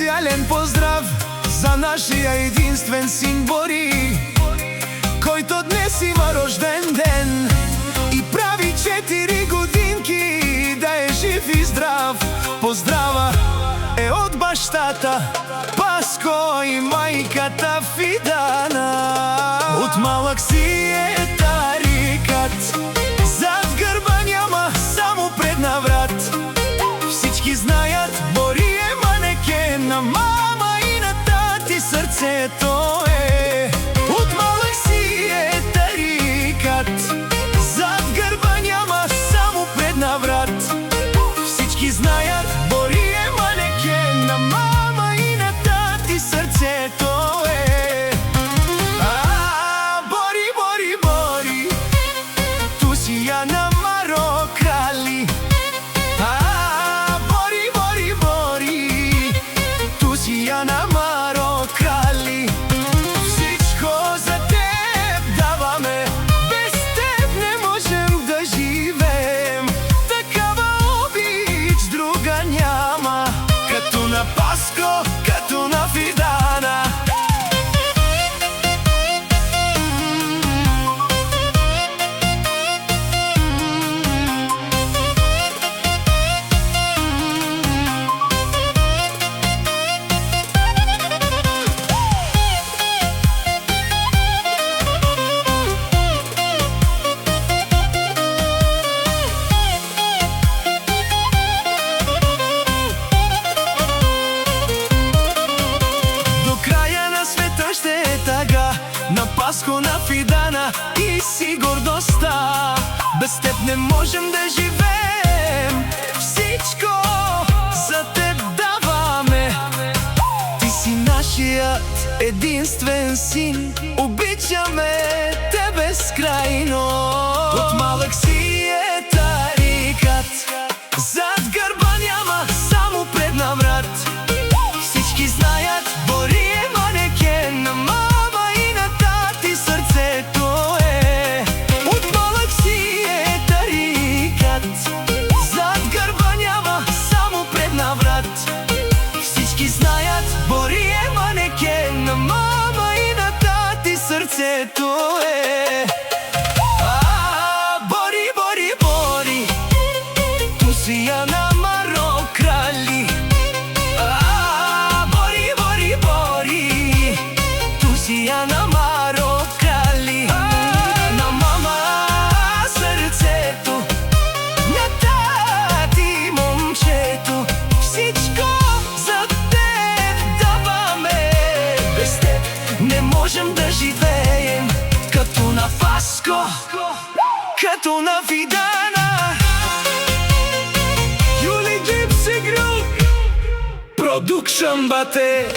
Специален поздрав за нашия единствен син Бори, който днес има рожден ден и прави 4 годинки. Да е жив и здрав. Поздрава е от бащата Паско и майката Фидана. От малък си е тарикат, зад гърба няма, само пред наврат. Всички знаят, Бори е манекен, на мама и на тати сърцето е. От малък си е тарикат, зад гърба няма, само пред наврат. Всички знаят, Бори е манекен, на мама и на тати сърцето е. Бори, Бори, Бори, ту си я на Маро крали. Бори, Бори, Бори, ту си я на Маро крали. Всичко за теб даваме, без теб не можем да живеем. Такава обич друга няма, като на Паско, като на Фидана. На Паско, на Фидана и си гордостта. Без теб не можем да живеем. Всичко за теб даваме. Ти си нашият единствен син. Обичаме те безкрайно. От малък си е тарикат, зад гърба няма, само пред наврат. Всички знаят, Бори е манекен, на мама и на тати сърцето е. От малък си е тарикат, зад гърба няма, само пред наврат. Всички знаят, Бори е манекен, на мама и на тати сърцето е. Бори, Бори, Бори, ту си я на Маро крали. Бори, Бори, Бори, ту си я на Маро крали. На мама сърцето, на тати момчето, всичко за теб даваме. Без теб не можем да живеем, като на Паско, като на Фидана. Юли Gypsy Group Production, бате.